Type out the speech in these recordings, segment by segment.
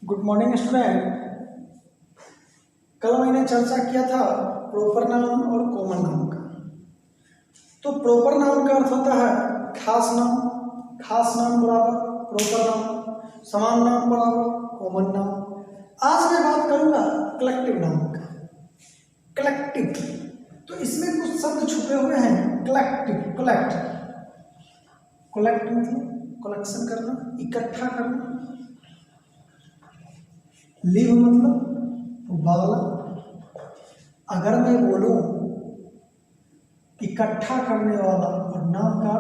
Good morning student. कल मैंने चर्चा किया था प्रॉपर नाउन और कॉमन नाउन का। तो प्रॉपर नाउन का अर्थ होता है खास नाम बराबर प्रॉपर नाउन, समान नाम बराबर कॉमन नाउन। आज मैं बात करूंगा कलेक्टिव नाउन का। कलेक्टिव, तो इसमें कुछ शब्द छुपे हुए हैं। कलेक्टिव, कलेक्ट मतलब कलेक्शन करना, इकट्ठा करना। लिव मतलब वाला। अगर मैं बोलूं इकट्ठा करने वाला और नाउन का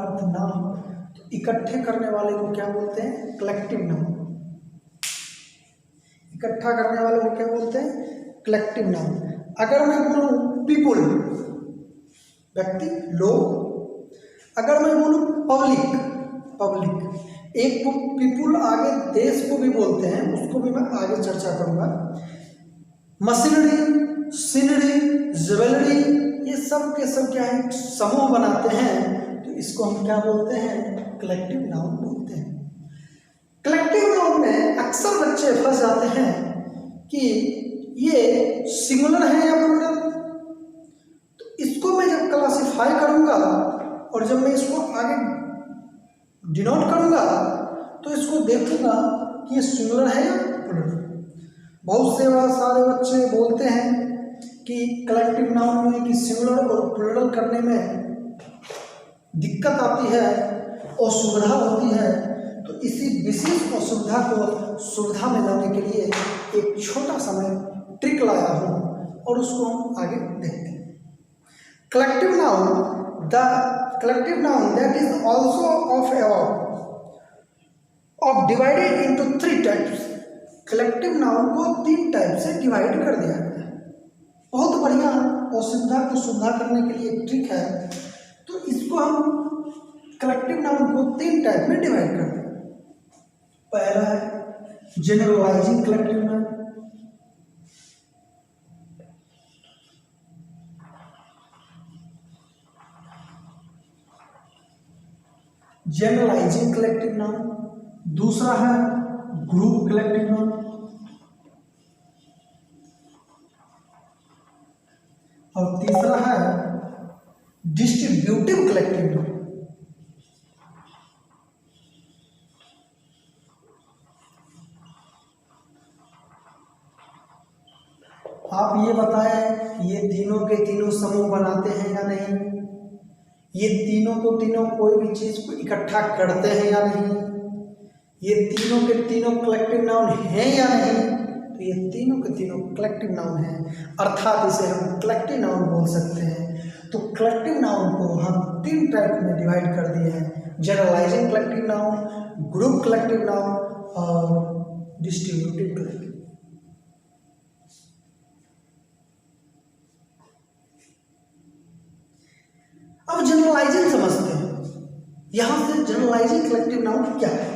अर्थ नाम, तो इकट्ठे करने वाले को क्या बोलते हैं? Collective noun. इकट्ठा करने वाले को क्या बोलते हैं? Collective noun. अगर मैं बोलूं पीपुल, व्यक्ति, लोग। अगर मैं बोलूं पब्लिक, एक पीपुल आगे देश को भी बोलते हैं, उसको भी मैं आगे चर्चा करूंगा। मशीनरी, सीनरी, ज्वेलरी, ये सब के सब क्या है? समूह बनाते हैं, तो इसको हम क्या बोलते हैं? कलेक्टिव नाउन बोलते हैं। कलेक्टिव नाउन में अक्सर बच्चे फंस जाते हैं कि ये सिंगुलर है या प्लूरल। तो इसको मैं जब क्लासिफाई करूंगा और जब मैं इसको आगे डिनोट करूंगा तो इसको देखूंगा कि ये सिंगुलर है या प्लूरल। बहुत से सारे बच्चे बोलते हैं कि कलेक्टिव नाउन में कि सिंगुलर और प्लूरल करने में दिक्कत आती है, असुविधा होती है। तो इसी विशेष असुविधा को सुविधा में लाने के लिए एक छोटा सा मैं ट्रिक लाया हूँ और उसको हम आगे देखते हैं। Collective noun, the collective noun that is also divided into 3 types। Collective noun को 3 टाइप से डिवाइड कर दिया गया है। बहुत बढ़िया असुविधा को सुविधा करने के लिए एक ट्रिक है। तो इसको हम कलेक्टिव नाउन को 3 टाइप में डिवाइड कर दें। पहला है generalising collective noun, generalising collective noun. दूसरा है ग्रुप कलेक्टिव नाउन, और तीसरा है डिस्ट्रीब्यूटिव कलेक्टिव नाउन। आप ये बताएं ये तीनों के तीनों समूह बनाते हैं या नहीं? ये तीनों को तीनों कोई भी चीज को इकट्ठा करते हैं या नहीं? ये तीनों के तीनों कलेक्टिव नाउन हैं या नहीं? तो ये तीनों के तीनों कलेक्टिव नाउन हैं, अर्थात इसे हम कलेक्टिव नाउन बोल सकते हैं। तो कलेक्टिव नाउन को हम 3 टाइप में डिवाइड कर दिए हैं: generalising collective noun, group collective noun और डिस्ट्रीब्यूटिव कलेक्टिव। अब जनरलाइजिंग समझते हैं। यहां से जनरलाइजिंग कलेक्टिव नाउन क्या है?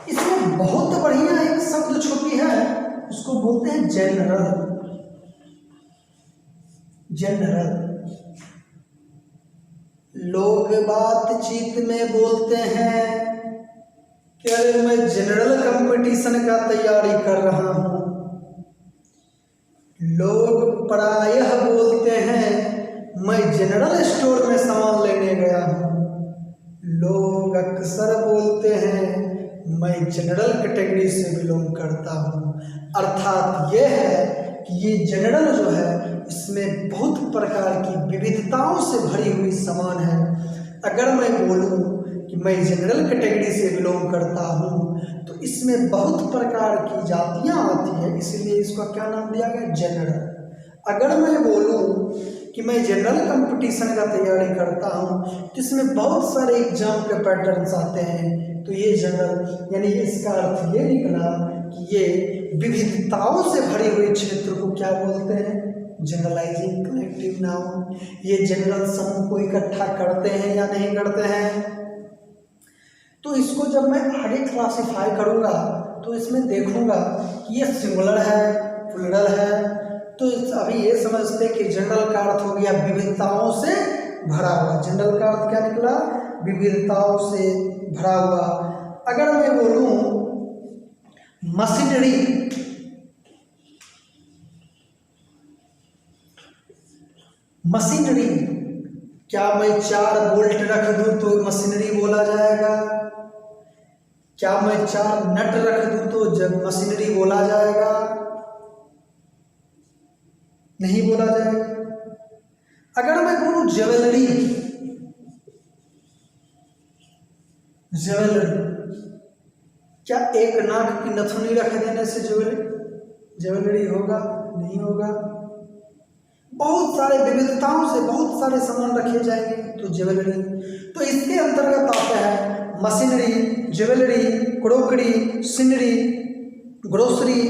इसमें बहुत बढ़िया एक शब्द छुपी है, उसको बोलते हैं जनरल। लोग बातचीत में बोलते हैं कि अरे मैं जनरल कंपटीशन का तैयारी कर रहा हूं। लोग प्रायः बोलते हैं मैं जनरल स्टोर में सामान लेने गया हूँ। लोग अक्सर बोलते हैं मैं जनरल कैटेगरी से बिलोंग करता हूँ। अर्थात ये है कि ये जनरल जो है इसमें बहुत प्रकार की विविधताओं से भरी हुई सामान है। अगर मैं बोलूँ कि मैं जनरल कैटेगरी से बिलोंग करता हूँ तो इसमें बहुत प्रकार की जातियां आती हैं, इसलिए इसका क्या नाम दिया गया? जनरल। अगर मैं बोलूं कि मैं जनरल कंपटीशन का तैयारी करता हूं तो इसमें बहुत सारे एग्जाम के पैटर्न्स आते हैं, तो ये जनरल, यानी इसका अर्थ ये निकला कि ये विविधताओं से भरी हुई क्षेत्र को क्या बोलते हैं? Generalising collective noun. ये जनरल समूह को इकट्ठा करते हैं या नहीं करते हैं? तो इसको जब मैं आगे क्लासिफाई करूंगा तो इसमें देखूंगा कि ये सिंगुलर है, प्लूरल है। तो अभी ये समझते हैं कि जनरल का अर्थ हो गया विविधताओं से भरा हुआ। जनरल का अर्थ क्या निकला? विविधताओं से भरा हुआ। अगर मैं बोलूं मशीनरी, मशीनरी, क्या मैं 4 बोल्ट रख दूं तो मशीनरी बोला जाएगा? क्या मैं 4 नट रख दूं तो जब मशीनरी बोला जाएगा? नहीं बोला जाएगा। अगर मैं बोलूं ज्वेलरी, ज्वेलरी, क्या एक नाक की नथुनी रख देने से ज्वेलरी होगा? नहीं होगा। बहुत सारे विविधताओं से बहुत सारे सामान रखे जाएंगे तो ज्वेलरी। तो इसके अंतर्गत आता है machinery, jewellery, crockery, scenery, grocery,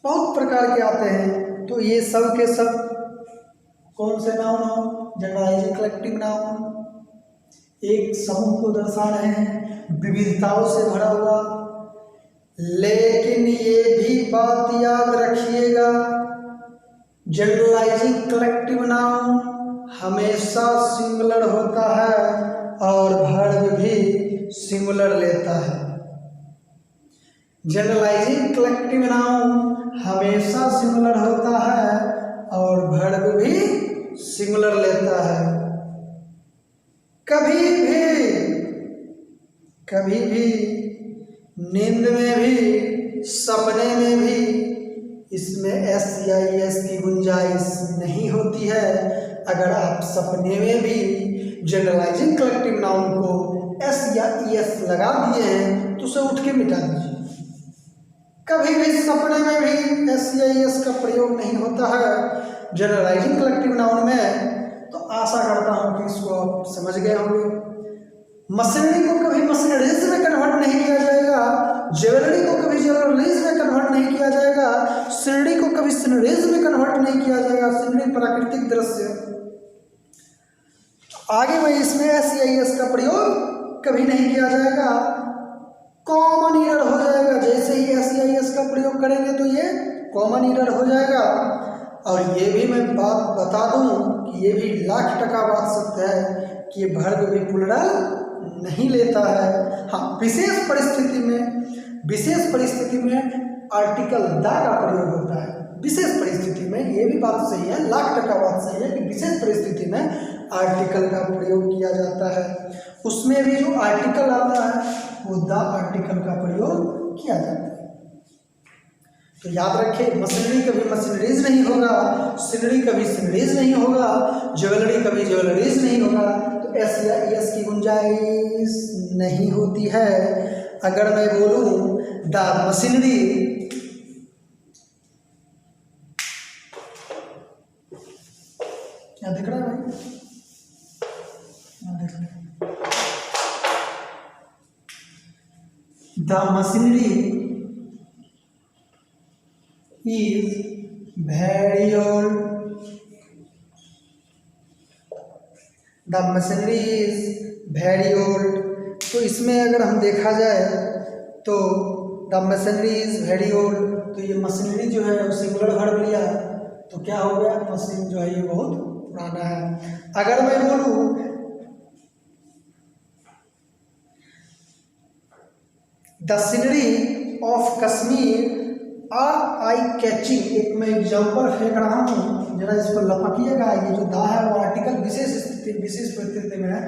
बहुत प्रकार के आते हैं। तो ये सब के सब कौन से नाउन हो? Generalising collective noun. एक समूह को दर्शा रहे हैं, विविधताओं से भरा हुआ। लेकिन ये भी बात याद रखिएगा, जनरलाइजिंग कलेक्टिव नाउन हमेशा सिंगुलर होता है और वर्ब भी सिंगुलर लेता है। जनरलाइजिंग कलेक्टिव नाउन हमेशा सिंगुलर होता है और वर्ब भी सिंगुलर लेता है। कभी भी नींद में भी सपने में भी इसमें एस या एस की गुंजाइश नहीं होती है। अगर आप सपने में भी जनरलाइजिंग कलेक्टिव नाउन को एस या एस लगा दिए हैं तो उसे उठ के मिटा दीजिए। कभी भी सपने में भी एस या एस का प्रयोग नहीं होता है जनरलाइजिंग कलेक्टिव नाउन में। तो आशा करता हूं कि इसको आप समझ गए होंगे। मशीनरी को कभी मशीनरीज में कन्वर्ट नहीं किया जाएगा, ज्वेलरी को कभी ज्वेलरीज में कन्वर्ट नहीं किया जाएगा, सीनरी को कभी सीनरीज में कन्वर्ट नहीं किया जाएगा। सीनरी प्राकृतिक दृश्य। आगे में इसमें एस या एस का प्रयोग कभी नहीं किया जाएगा, कॉमन ईरर हो जाएगा। जैसे ही एस या एस का प्रयोग करेंगे तो ये कॉमन ईरर हो जाएगा। और ये भी मैं बात बता दूं कि ये भी 1,00,000% बात सत्य है कि ये वर्ब भी प्लुरल नहीं लेता है। हाँ, विशेष परिस्थिति में आर्टिकल द का प्रयोग होता है। विशेष परिस्थिति में ये भी बात सही है, 1,00,000% बात सही है कि विशेष परिस्थिति में आर्टिकल का प्रयोग किया जाता है। उसमें भी जो आर्टिकल आता है वो द आर्टिकल का प्रयोग किया जाता है। तो याद रखें, मशीनरी कभी मशीनरीज नहीं होगा, सीनरी कभी सीनरीज नहीं होगा, ज्वेलरी कभी ज्वेलरीज नहीं होगा। तो एस या एस की गुंजाइश नहीं होती है। अगर मैं बोलूं द मशीनरी, क्या दिख रहा है भाई? देख रहे हैं। The machinery is very old. The machinery is very old. तो इसमें अगर हम देखा जाए तो the machinery is very old, तो ये मशीनरी जो है वो सिंगुलर वर्ब लिया तो क्या हो गया? मशीन जो है ये बहुत पुराना है। अगर मैं बोलूं the scenery of Kashmir are eye catching, एक मैं एग्जाम्पल फेंक रहा हूँ, जरा इसको लपकिएगा। ये जो दा है वो आर्टिकल विशेष परिस्थिति में है,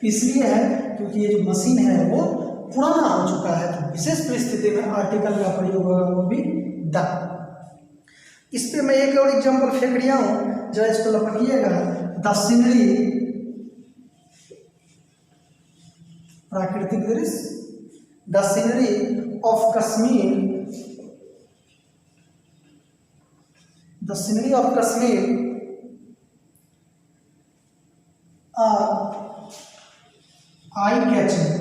इसलिए है क्योंकि ये जो मशीन है वो पुराना हो चुका है। तो विशेष परिस्थिति में आर्टिकल का प्रयोग होगा, वो भी द। इस पे मैं एक और एग्जाम्पल फेंक रहा हूँ, जरा इसको लपकिएगा। द सीनरी, प्राकृतिक दृश्य, the scenery of Kashmir, the scenery of Kashmir are eye-catching।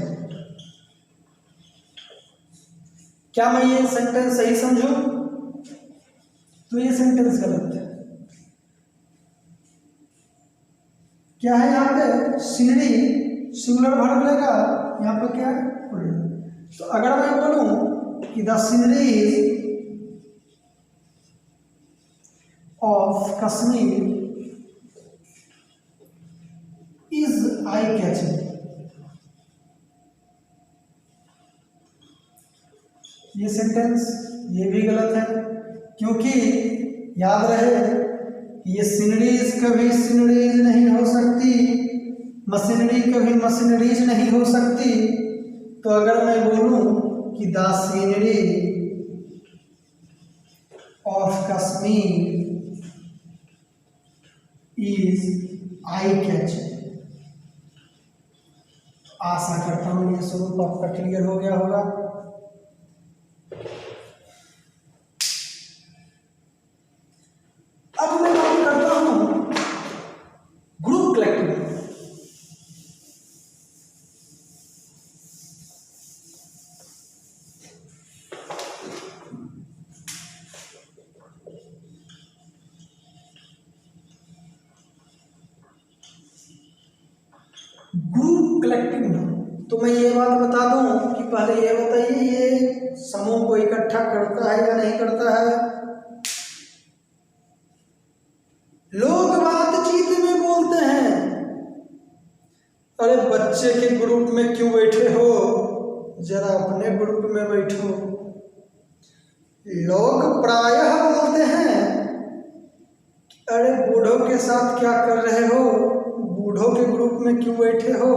क्या मैं ये सेंटेंस सही समझूं? तो ये सेंटेंस गलत है। क्या है यहाँ पे? सीनरी सिंगुलर वर्ब लेगा, यहाँ पे क्या है? तो अगर मैं बोलूं कि the scenery of Kashmir eye catching. ये सेंटेंस ये भी गलत है, क्योंकि याद रहे ये सीनरीज कभी सीनरीज नहीं हो सकती, मशीनरी कभी मशीनरीज नहीं हो सकती। तो अगर मैं बोलूं कि the scenery of Kashmir is eye catching. आशा करता हूं ये स्वरूप आपका क्लियर हो गया होगा। अब मैं बात करता हूं group collective. Group collective noun, तो मैं ये बात बता दूं कि पहले ये बताइए ये समूह को इकट्ठा करता है या नहीं करता है। लोग बातचीत में बोलते हैं, अरे बच्चे के ग्रुप में क्यों बैठे हो, जरा अपने ग्रुप में बैठो। लोग प्रायः बोलते हैं, अरे बूढ़ों के साथ क्या कर रहे हो, बूढ़ों के ग्रुप में क्यों बैठे हो,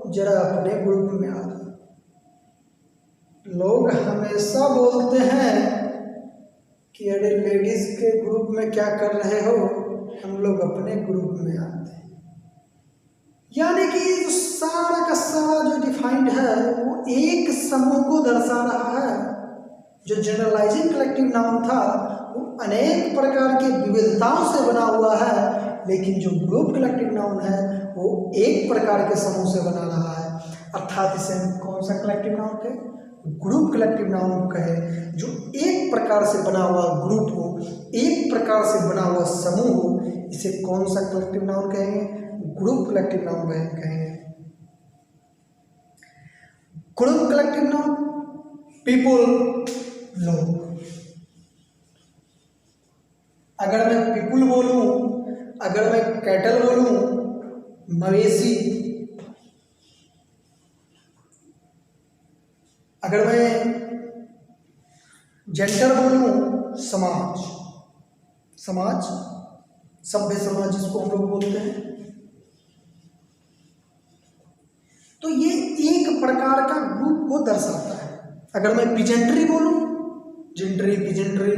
जरा अपने ग्रुप में आ जाओ। लोग हमेशा बोलते हैं कि अरे लेडीज के ग्रुप में क्या कर रहे हो, हम लोग अपने ग्रुप में आते हैं। यानी कि जो सारा का सारा जो डिफाइंड है वो एक समूह को दर्शा रहा है। जो जनरलाइजिंग कलेक्टिव नाउन था वो अनेक प्रकार की विविधताओं से बना हुआ है, लेकिन जो ग्रुप कलेक्टिव नाउन है वो एक प्रकार के समूह से बना रहा है। अर्थात इसे कौन सा कलेक्टिव नाउन कहे, ग्रुप कलेक्टिव नाउन कहे। जो एक प्रकार से बना हुआ ग्रुप हो, एक प्रकार से बना हुआ समूह हो, इसे कौन सा कलेक्टिव नाउन कहेंगे, ग्रुप कलेक्टिव नाउन कहेंगे। ग्रुप कलेक्टिव नाउन पीपुल, लोग। अगर मैं पीपुल बोलूं, अगर मैं कैटल बोलूं, मवेशी, अगर मैं जेंडर बोलूं, समाज, समाज सभ्य समाज जिसको हम लोग बोलते हैं, तो ये एक प्रकार का ग्रुप को दर्शाता है। अगर मैं पिजेंट्री बोलूं, जेंट्री पिजेंट्री,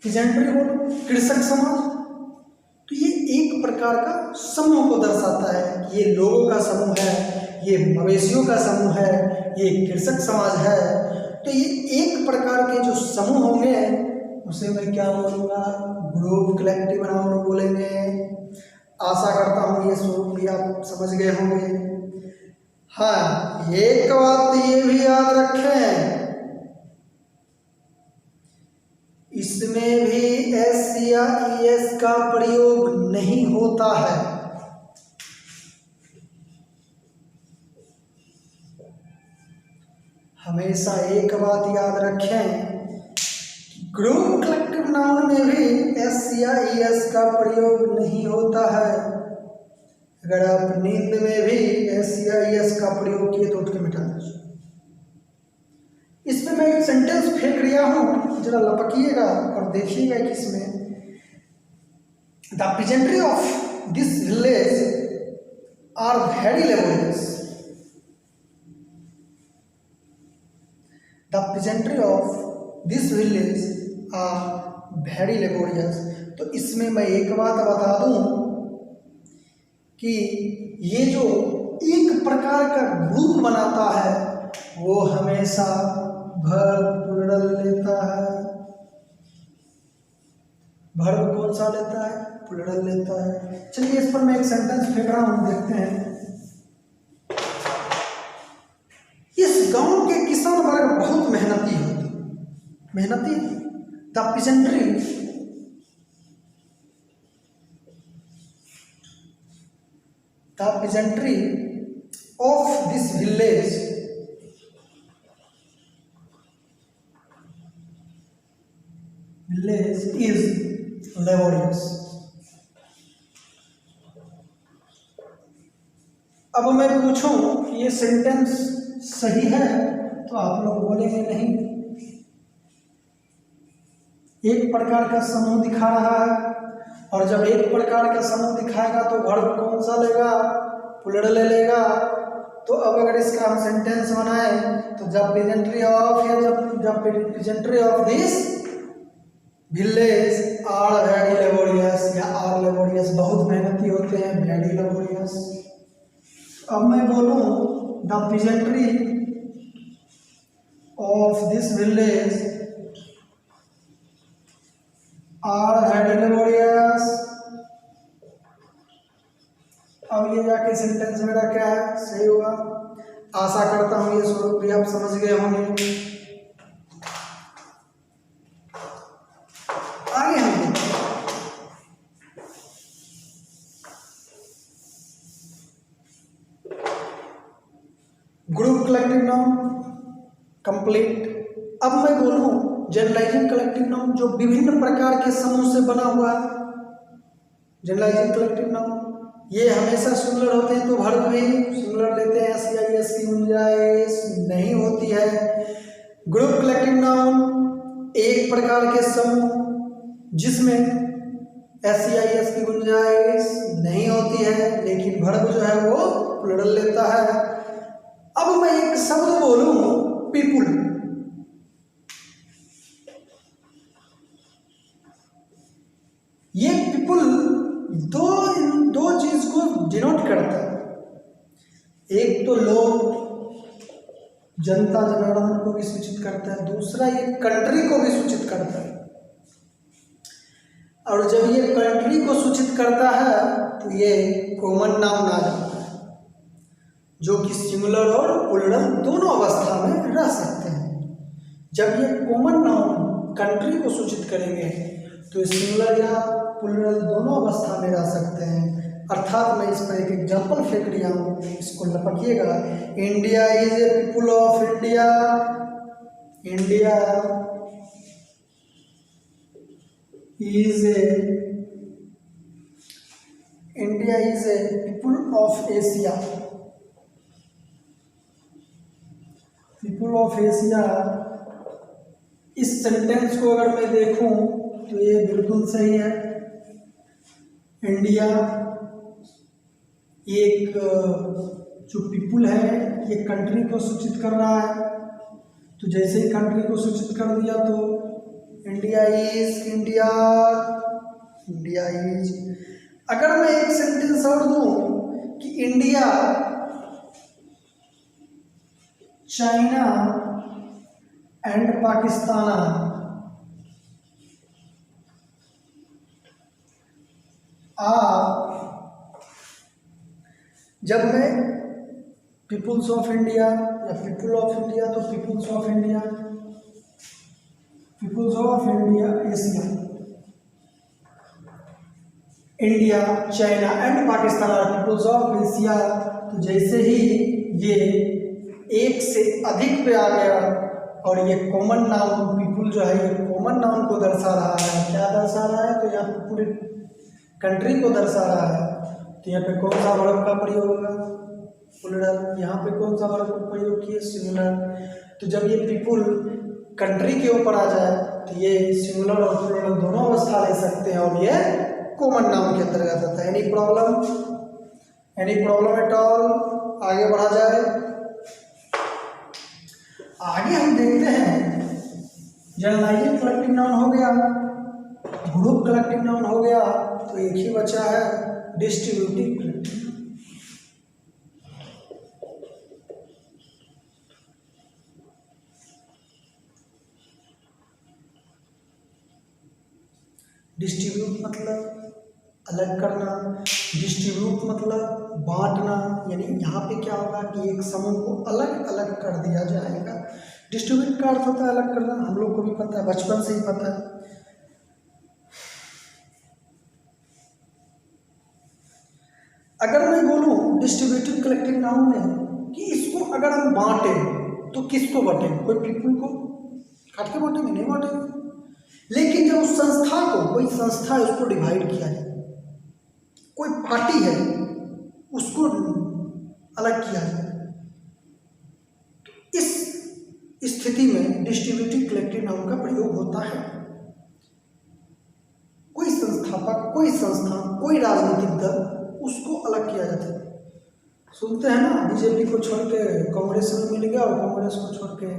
पिजेंट्री बोलूं, कृषक समाज, तो ये एक प्रकार का समूह को दर्शाता है कि ये लोगों का समूह है, ये मवेशियों का समूह है, ये कृषक समाज है। तो ये एक प्रकार के जो समूह होंगे उसे मैं क्या बोलूँगा, ग्रुप कलेक्टिव नाउन बोलेंगे। आशा करता हूँ ये स्वरूप भी आप समझ गए होंगे। हाँ, एक बात ये भी याद रखें, इसमें भी एस या ईएस का प्रयोग नहीं होता है। हमेशा एक बात याद रखें, ग्रुप कलेक्टिव नाउन में भी एस या ईएस का प्रयोग नहीं होता है। अगर आप नींद में भी एस या ईएस का प्रयोग किए तो उठ के मिटा दीजिए। इस पे मैं एक सेंटेंस फेंक रिया हूं, जरा लपकिएगा और देखिएगा कि इसमें the peasantry of this village are very laborious. The peasantry of this village are very laborious. तो इसमें मैं एक बात बता दूं कि ये जो एक प्रकार का ग्रुप बनाता है वो हमेशा वर्ब प्लूरल लेता है। वर्ब कौन सा लेता है, प्लूरल लेता है। चलिए इस पर मैं एक सेंटेंस फेंक रहा हूं, देखते हैं। इस गांव के किसान वर्ग बहुत मेहनती होते, मेहनती। The peasantry of this village is laborious। अब मैं पूछूं कि ये सेंटेंस सही है तो आप लोग बोलेंगे नहीं। एक प्रकार का समूह दिखा रहा है, और जब एक प्रकार का समूह दिखाएगा तो वर्ब कौन सा लेगा, प्लूरल ले लेगा। तो अब अगर इसका हम सेंटेंस बनाए तो जब प्रेजेंटरी ऑफ या जब peasantry of this village are very laborious या आर लेबोरियस, बहुत मेहनती होते हैं, वेरी लेबोरियस। अब मैं बोलूं the peasantry of this village are very laborious. अब ये जाके सेंटेंस मेरा क्या है, सही होगा। आशा करता हूं ये स्वरूप भी आप समझ गए होंगे। आगे हम देखते हैं ग्रुप कलेक्टिव नाउन कंप्लीट। अब मैं बोलूं जनरलाइजिंग कलेक्टिव नाउन, जो विभिन्न प्रकार के समूह से बना हुआ है। जनरलाइजिंग कलेक्टिव नाउन ये हमेशा सिंगुलर होते हैं, तो वर्ब भी सिंगुलर लेते हैं, SEIS की गुंजाइश नहीं होती है। ग्रुप कलेक्टिव नाउन एक प्रकार के समूह जिसमें SEIS की गुंजाइश नहीं होती है, लेकिन वर्ब जो है वो प्लूरल लेता है। अब मैं एक शब्द बोलूं पीपुल, ये पीपुल दो चीज को डिनोट करता है। एक तो लोग, जनता जनार्दन को भी सूचित करता है, दूसरा ये कंट्री को भी सूचित करता है। और जब ये कंट्री को सूचित करता है तो ये कॉमन नाउन आ जाता है, जो कि सिंगुलर और प्लूरल दोनों अवस्था में रह सकते हैं। जब ये कॉमन नाउन कंट्री को सूचित करेंगे तो सिंगुलर या प्लूरल दोनों अवस्था में रह सकते हैं। अर्थात मैं इस पर एक एग्जाम्पल फेंक रहा हूँ, इसको लपकिएगा। India is a people of India, India is a people of Asia, people of Asia. इस सेंटेंस को अगर मैं देखूं तो ये बिल्कुल सही है। इंडिया एक जो पीपुल है ये कंट्री को सूचित कर रहा है, तो जैसे ही कंट्री को सूचित कर दिया तो इंडिया इज, इंडिया इज। अगर मैं एक सेंटेंस और दूं कि इंडिया, चाइना एंड पाकिस्तान जब मैं पीपुल्स ऑफ इंडिया या पीपुल ऑफ इंडिया, तो peoples of India, peoples of India Asia, India, China and Pakistan और पीपुल्स ऑफ एशिया। तो जैसे ही ये एक से अधिक पे आ गया और ये कॉमन नाउन पीपुल जो है ये कॉमन नाउन को दर्शा रहा है। क्या दर्शा रहा है? तो यहाँ पे पूरी कंट्री को दर्शा रहा है। तो यहाँ पे कौन सा वर्ब का प्रयोग होगा? प्लूरल। यहाँ पे कौन सा वर्ब का प्रयोग किए? सिंगुलर। तो जब ये पीपुल कंट्री के ऊपर आ जाए तो ये सिंगुलर और प्लूरल दोनों अवस्था ले सकते हैं और ये कॉमन नाउन के अंतर्गत आता है। Any problem at all? आगे बढ़ा जाए। आगे हम देखते हैं जनरलाइजिंग कलेक्टिव नाउन हो गया, ग्रुप कलेक्टिव नाउन हो गया, तो एक ही बचा है डिस्ट्रीब्यूटिव कलेक्टिव। डिस्ट्रीब्यूट मतलब अलग करना, डिस्ट्रीब्यूट मतलब बांटना। यानी यहाँ पे क्या होगा कि एक समूह को अलग अलग कर दिया जाएगा। डिस्ट्रीब्यूट का अर्थ होता है अलग करना, हम लोग को भी पता है, बचपन से ही पता है। अगर मैं बोलूं डिस्ट्रीब्यूटिव कलेक्टिव नाउन में कि इसको अगर हम बांटे तो किसको बांटेंगे? कोई पीपुल को काट के बांटेंगे? नहीं बांटेंगे। लेकिन जब उस संस्था को, कोई संस्था है उसको डिवाइड किया जाए, कोई पार्टी है उसको अलग किया जाए। इस स्थिति में डिस्ट्रीब्यूटिव कलेक्टिव नाउन का प्रयोग होता है। कोई संस्थापक, कोई संस्थान, कोई राजनीतिक दल, उसको अलग किया जाता है। सुनते हैं ना, बीजेपी को छोड़ के कांग्रेस में मिल गया और कांग्रेस को छोड़ के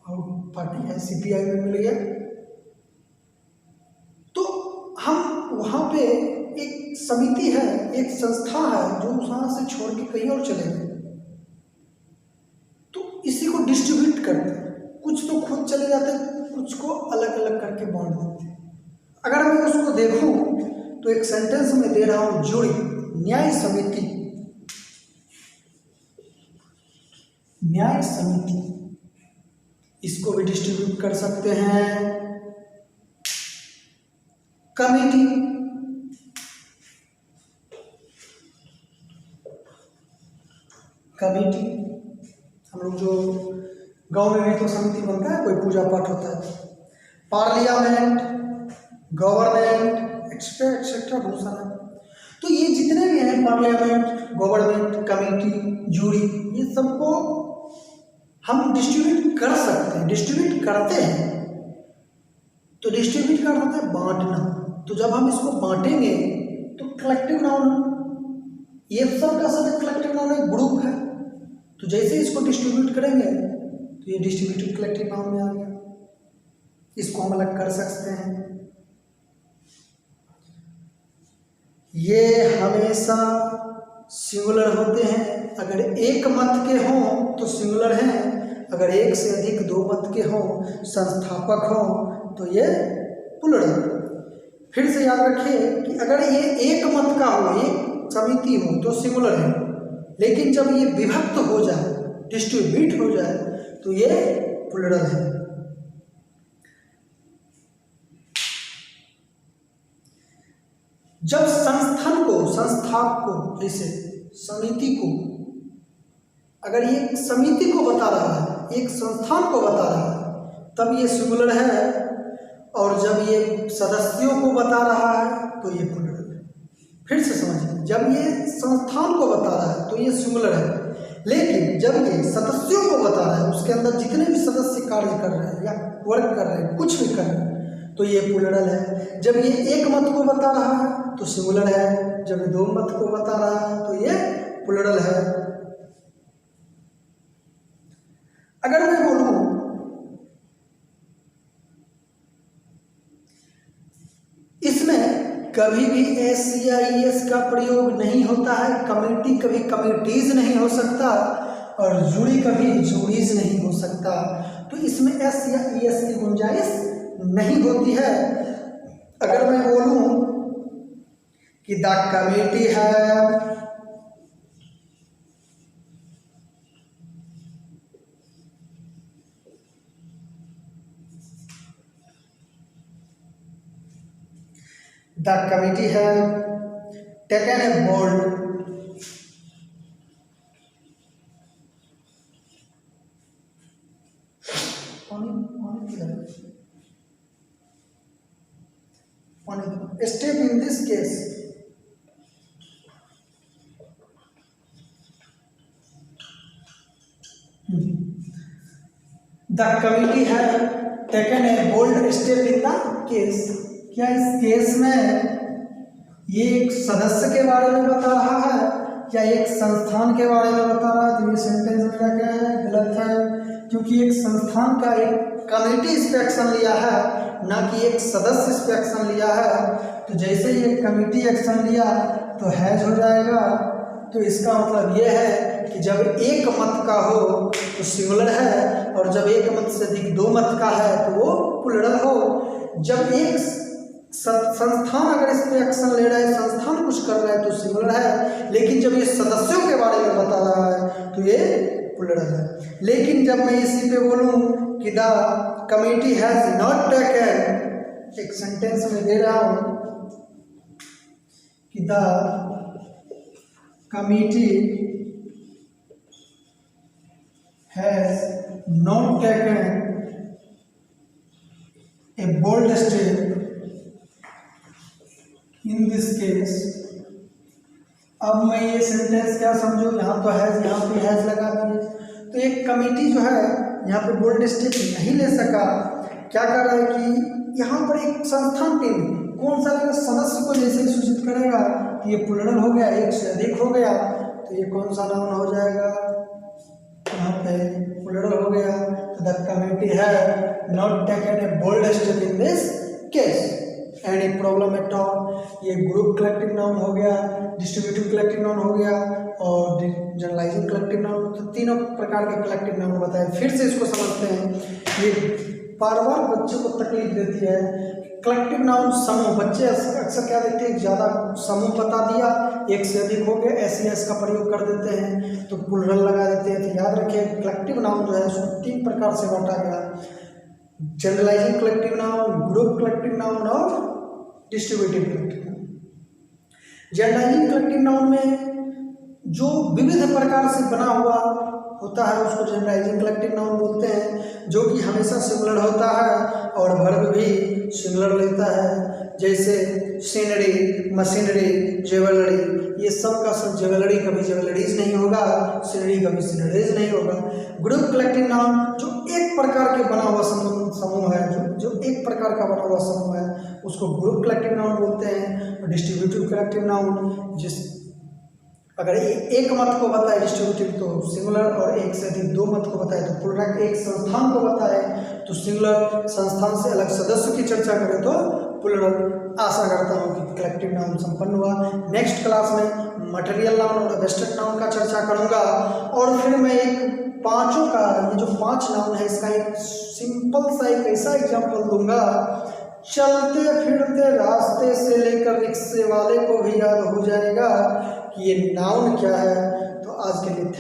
और पार्टी है सीपीआई में मिल गया। तो हम वहाँ पे एक समिति है, एक संस्था है जो वहाँ से छोड़ के कहीं और चले गए, तो इसी को डिस्ट्रीब्यूट करते हैं। कुछ तो खुद चले जाते हैं, कुछ को अलग अलग करके बांट देते हैं। अगर मैं उसको देखूं तो एक सेंटेंस में दे रहा हूं, जुड़ी न्याय समिति, न्याय समिति, इसको भी डिस्ट्रीब्यूट कर सकते हैं। कमेटी, कमेटी, हम लोग जो गांव में भी तो समिति बनता है, कोई पूजा पाठ होता है। पार्लियामेंट, गवर्नमेंट, एक्सेट्रा एक्सेट्रा बहुत सारा। तो ये जितने भी हैं, पार्लियामेंट, गवर्नमेंट, कमेटी, जूरी, ये सबको हम डिस्ट्रीब्यूट कर सकते हैं, डिस्ट्रीब्यूट करते हैं। तो डिस्ट्रीब्यूट करना होता है बांटना। तो जब हम इसको बांटेंगे तो कलेक्टिव नाउन, ये सब का सब कलेक्टिव नाउन एक ग्रुप है। तो जैसे इसको डिस्ट्रीब्यूट करेंगे तो ये डिस्ट्रीब्यूटिव कलेक्टिव नाउन में आ गया। इसको हम अलग कर सकते हैं। ये हमेशा सिंगुलर होते हैं। अगर एक मत के हों तो सिंगुलर हैं, अगर एक से अधिक दो मत के हों, संस्थापक हों, तो ये प्लुरल। फिर से याद रखिए कि अगर ये एक मत का हो, एक समिति हो, तो सिंगुलर है, लेकिन जब ये विभक्त हो जाए, डिस्ट्रीब्यूट हो जाए, तो ये प्लुरल है। जब संस्थान को, संस्थापक को, जैसे समिति को, अगर ये समिति को बता रहा है, एक संस्थान को बता रहा है, तब ये सिंगुलर है। और जब ये सदस्यों को बता रहा है तो ये प्लुरल है। फिर से समझिए, जब ये संस्थान को बता रहा है तो ये सिंगुलर है, लेकिन जब ये सदस्यों को बता रहा है, उसके अंदर जितने भी सदस्य कार्य कर रहे हैं या वर्क कर रहे हैं, कुछ भी कर रहे हैं, तो ये प्लुरल है। जब ये एक मत को बता रहा है तो सिंगुलर है, जब ये दो मत को बता रहा है तो ये प्लुरल है। अगर मैं बोलूं इसमें कभी भी एस या ईएस का प्रयोग नहीं होता है, कमेटी कभी कमिटीज नहीं हो सकता, और जूरी कभी जूरीज नहीं हो सकता, तो इसमें एस या ईएस की गुंजाइश नहीं होती है। अगर मैं बोलूं कि द कमेटी है The committee have taken a bold step in this case. The committee have taken a bold step in the case. क्या इस केस में ये एक सदस्य के बारे में बता रहा है या एक संस्थान के बारे में बता रहा है? तो ये सेंटेंस मेरा क्या है? गलत है, क्योंकि एक संस्थान का एक कमेटी इस पे एक्शन लिया है, ना कि एक सदस्य इस पे एक्शन लिया है। तो जैसे ये कमेटी एक्शन लिया तो हैज हो जाएगा। तो इसका मतलब ये है कि जब एक मत का हो तो सिंगुलर है, और जब एक मत से अधिक दो मत का है तो वो प्लुरल हो। जब एक संस्थान अगर इस पे एक्शन ले रहा है, संस्थान कुछ कर रहा है, तो सिंगुलर है, लेकिन जब ये सदस्यों के बारे में बता रहा है तो ये प्लुरल है। लेकिन जब मैं इसी पे बोलूं कि the committee has not taken, एक सेंटेंस में दे रहा हूं कि the committee has not taken a bold step in this case, अब मैं ये सेंटेंस क्या समझूं, यहाँ तो हैज, यहाँ पे हैज लगा दिए, तो एक कमिटी जो है यहाँ पे बोल्ड स्टेप नहीं ले सका। क्या कर रहा है कि यहाँ पर एक संस्थान टीम कौन सा लेगा, सदस्य को जैसे ही सूचित करेगा कि ये प्लूरल हो गया, एक से अधिक हो गया, तो ये कौन सा नाउन हो जाएगा, यहाँ पे प्लूरल हो गया। तो द कमिटी है not taken a bold step in this case, any problem at all. ये ग्रुप कलेक्टिव नाउन हो गया, डिस्ट्रीब्यूटिव कलेक्टिव नाउन हो गया और जनरलाइजिंग कलेक्टिव नाउन, तो तीनों प्रकार के कलेक्टिव नाउन बताए। फिर से इसको समझते हैं। ये बार बार बच्चे को तकलीफ देती है। कलेक्टिव नाउन समूह, बच्चे अक्सर क्या देखते हैं, ज़्यादा समूह बता दिया, एक से अधिक हो गया, एस का प्रयोग कर देते हैं तो प्लूरल लगा देते हैं। तो याद रखिए कलेक्टिव नाउन जो है उसको 3 प्रकार से बांटा गया, generalising collective noun, group collective noun और distributive collective noun. Generalising collective noun में जो विविध प्रकार से बना हुआ होता है उसको जनरलाइजिंग कलेक्टिव नाउन बोलते हैं, जो कि हमेशा सिंगुलर होता है और वर्ब भी सिंगुलर लेता है। जैसे सीनरी, मशीनरी, ज्वेलरी, ये सब का सब ज्वेलरी कभी ज्वेलरीज नहीं होगा, सीनरी कभी सीनरीज नहीं होगा। ग्रुप कलेक्टिव नाउन जो एक प्रकार के बना हुआ समूह है, जो एक प्रकार का बना हुआ समूह है उसको ग्रुप कलेक्टिव नाउन बोलते हैं। और डिस्ट्रीब्यूटिव कलेक्टिव नाउन जिस अगर एक मत को बताए डिस्ट्रीब्यूटिव तो सिंगुलर, और एक से अधिक 2 मत को बताए तो प्लूरल। एक संस्थान को बताए तो सिंगुलर, संस्थान से अलग सदस्य की चर्चा करें तो प्लूरल। आशा करता हूँ कि कलेक्टिव नाउन संपन्न हुआ। नेक्स्ट क्लास में मटेरियल नाउन और एब्स्ट्रैक्ट नाउन का चर्चा करूँगा और फिर मैं एक पांचों का, ये जो 5 नाउन है इसका एक सिंपल सा एक ऐसा एग्जाम्पल दूंगा, चलते फिरते रास्ते से लेकर रिक्शे वाले को भी याद हो जाएगा कि ये नाउन क्या है। तो आज के लिए